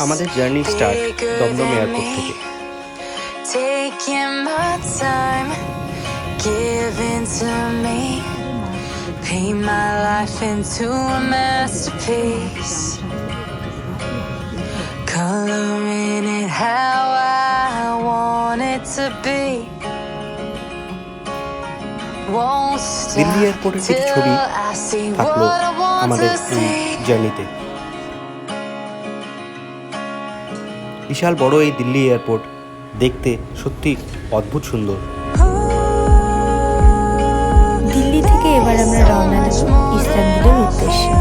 আমাদের journey start Dumdum airport থেকে। Taking my time, giving to me, paint my life into a masterpiece, coloring it how I want it to be. Delhi এয়ারপোর্টের কিছু ছবি থাকলো আমাদের এই জার্নিতে। বিশাল বড় এই দিল্লি এয়ারপোর্ট দেখতে সত্যি অদ্ভুত সুন্দর। দিল্লি থেকে এবার আমরা রওনা দেব ইস্তানবুলের উদ্দেশ্যে।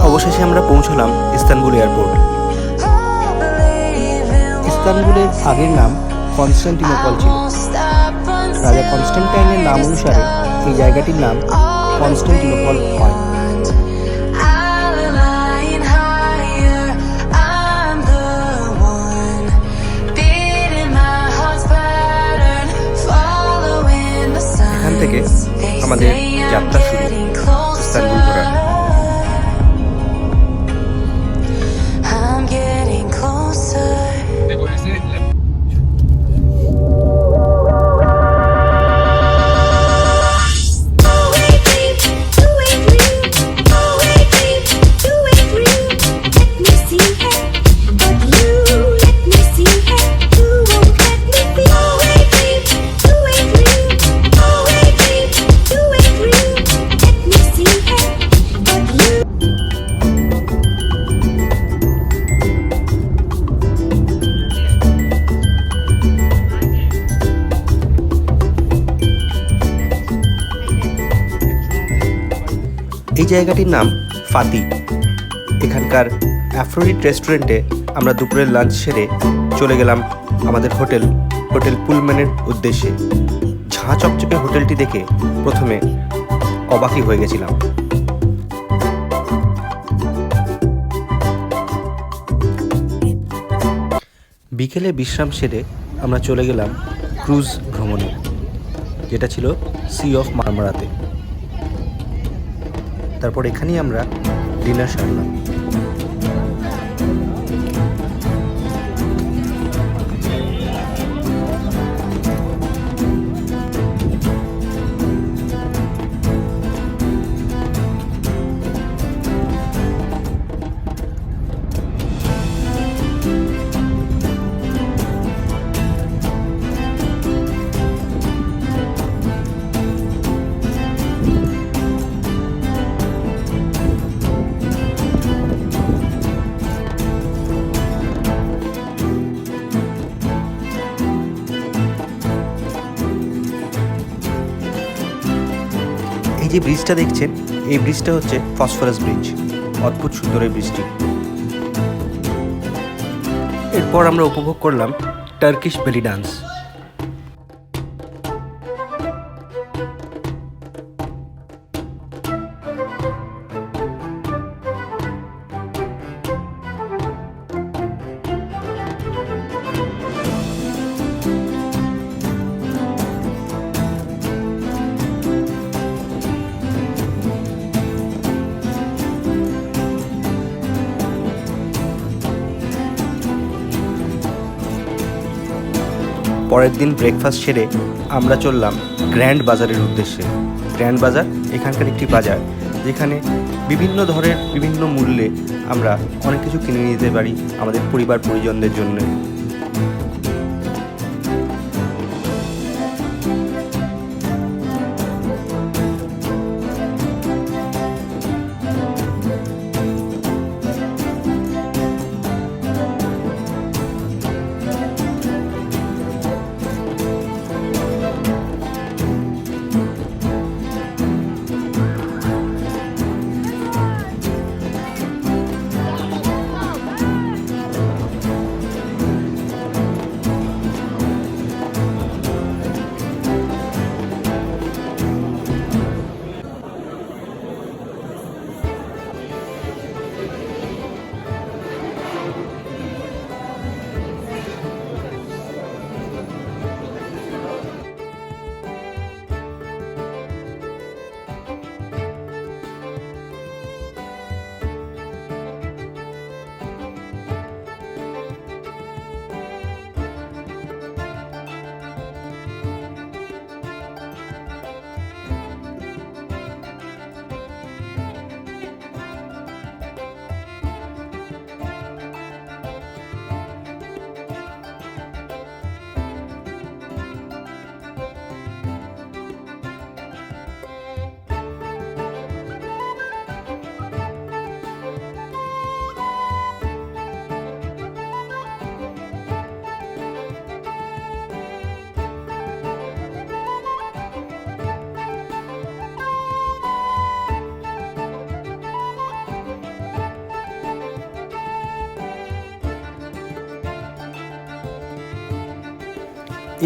অবশেষে আমরা পৌঁছলাম ইস্তানবুল এয়ারপোর্ট। ইস্তানবুলের আগের নাম কনস্টান্টিনোপল ছিল। রাজা কনস্টান্টাইনের নাম অনুসারে এই জায়গাটির নাম কনস্টান্টিনোপল হয়। এখান থেকে আমাদের যাত্রা শুরু ইস্তানবুল ঘোরার। এই জায়গাটির নাম ফাতি। এখানকার অ্যাফ্রোডিট রেস্টুরেন্টে আমরা দুপুরের লাঞ্চ সেরে চলে গেলাম আমাদের হোটেল পুলম্যানের উদ্দেশ্যে। ঝাঁ চকচকে হোটেলটি দেখে প্রথমে অবাকই হয়ে গেছিলাম। বিকেলে বিশ্রাম সেরে আমরা চলে গেলাম ক্রুজ ভ্রমণে, যেটা ছিল সি অফ মারমারাতে। তারপর এখানেই আমরা ডিনার সারলাম। এই যে ব্রিজটা দেখছেন, এই ব্রিজটা হচ্ছে ফসফরাস ব্রিজ। অদ্ভুত সুন্দর এই ব্রিজটি। এরপর আমরা উপভোগ করলাম টার্কিশ বেলি ডান্স। পরের দিন ব্রেকফাস্ট সেরে আমরা চললাম গ্র্যান্ড বাজারের উদ্দেশ্যে। গ্র্যান্ড বাজার এখানকার একটি বাজার, যেখানে বিভিন্ন ধরনের বিভিন্ন মূল্যে আমরা অনেক কিছু কিনে নিতে পারি আমাদের পরিবার পরিজনদের জন্য।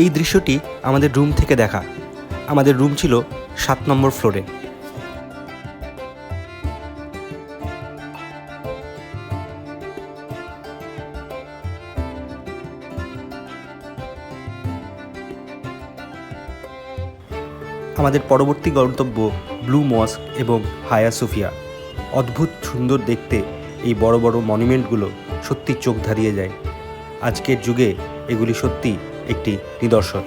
এই দৃশ্যটি আমাদের রুম থেকে দেখা। আমাদের রুম ছিল 7 নম্বর ফ্লোরে। আমাদের পরবর্তী গন্তব্য ব্লু মস্ক এবং হায়া সোফিয়া। অদ্ভুত সুন্দর দেখতে এই বড় বড় মনুমেন্টগুলো সত্যি চোখ ধাঁধিয়ে যায়। আজকের যুগে এগুলি সত্যি একটি নিদর্শন।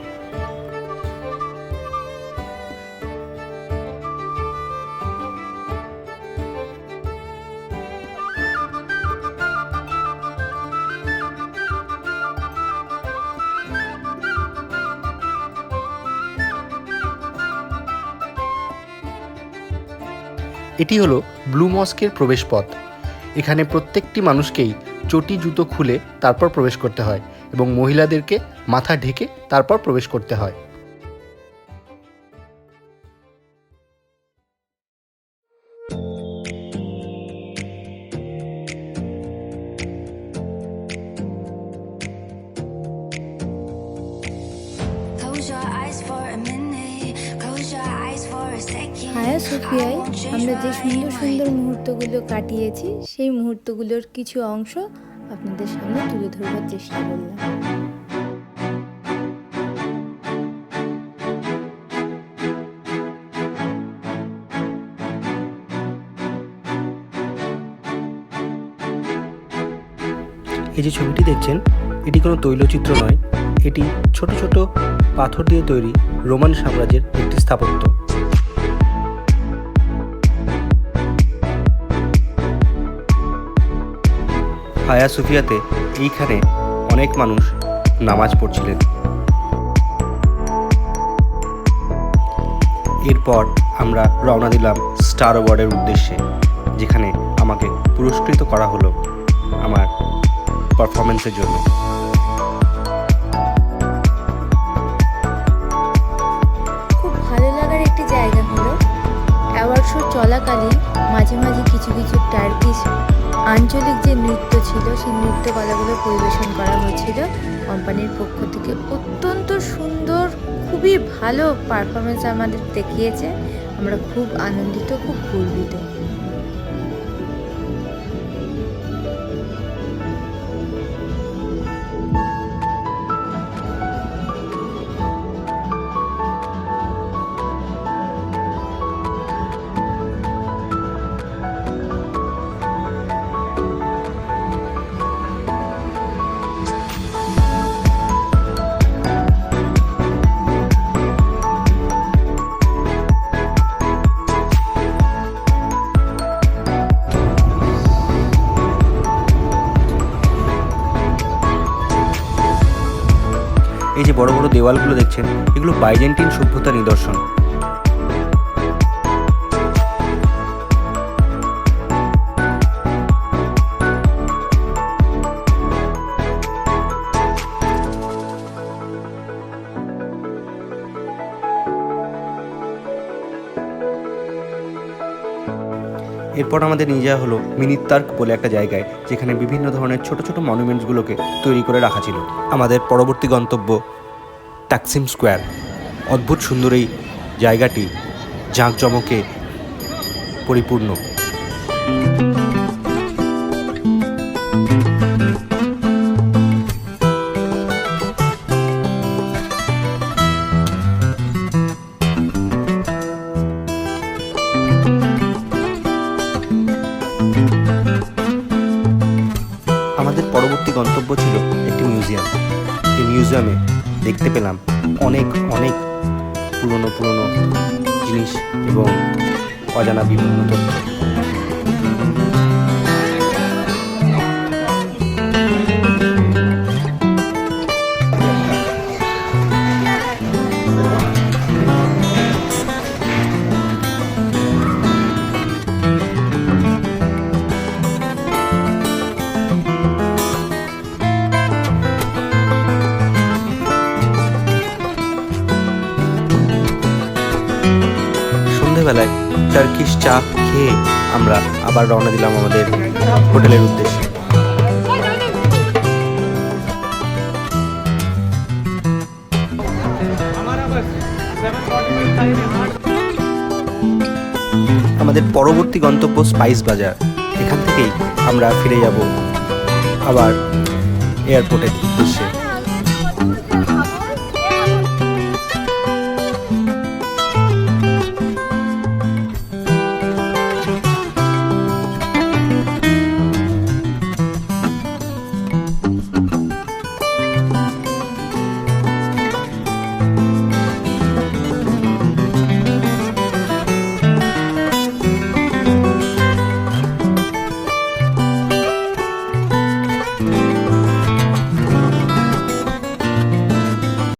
এটি হলো ব্লু মস্কের প্রবেশপথ। এখানে প্রত্যেকটি মানুষকেই চটি জুতো খুলে তারপর প্রবেশ করতে হয় এবং মহিলাদেরকে মাথা ঢেকে তারপর প্রবেশ করতে হয়। হায়া সোফিয়ায় আমরা যে সুন্দর সুন্দর মুহূর্তগুলো কাটিয়েছি সেই মুহূর্তগুলোর কিছু অংশ আপনাদের সামনে তুলে ধরবার চেষ্টা করলাম। এই যে ছবিটি দেখছেন, এটি কোনো তৈলচিত্র নয়, এটি ছোট ছোট পাথর দিয়ে তৈরি রোমান সাম্রাজ্যের একটি স্থাপত্য। হায়া সোফিয়াতে এইখানে অনেক মানুষ নামাজ পড়ছিলেন। এরপর আমরা রওনা দিলাম স্টার অ্যাওয়ার্ডের উদ্দেশ্যে, যেখানে আমাকে পুরস্কৃত করা হলো আমার পারফরমেন্সের জন্য। খুব ভালো লাগার একটি জায়গা হলো অ্যাওয়ার্ড শো চলাকালীন মাঝে মাঝে কিছু কিছু টার্কিশ আঞ্চলিক যে নৃত্য ছিল সেই নৃত্য কলাগুলো পরিবেশন করা হয়েছিল কোম্পানির পক্ষ থেকে। অত্যন্ত সুন্দর, খুবই ভালো পারফরমেন্স আমাদের দেখিয়েছে। আমরা খুব আনন্দিত, খুব গর্বিত। এই যে বড় বড় দেওয়ালগুলো দেখছেন, এগুলো বাইজেন্টিন সভ্যতার নিদর্শন। এরপর আমাদের নিয়ে যাওয়া হলো মিনিতার্ক বলে একটা জায়গায়, যেখানে বিভিন্ন ধরনের ছোট ছোট মনুমেন্টসগুলোকে তৈরি করে রাখা ছিল। আমাদের পরবর্তী গন্তব্য তাকসিম স্কোয়ার। অদ্ভুত সুন্দর এই জায়গাটি জাঁকজমকে পরিপূর্ণ। আমাদের পরবর্তী গন্তব্য ছিল একটি মিউজিয়াম। এই মিউজিয়ামে দেখতে পেলাম অনেক অনেক পুরনো পুরনো জিনিস এবং অজানা বিভিন্ন তথ্য। সন্ধ্যেবেলায় টার্কিশ চা খেয়ে আমরা আবার রওনা দিলাম আমাদের হোটেলের উদ্দেশ্যে। আমাদের পরবর্তী গন্তব্য স্পাইস বাজার। এখান থেকেই আমরা ফিরে যাব আবার এয়ারপোর্টের উদ্দেশ্যে।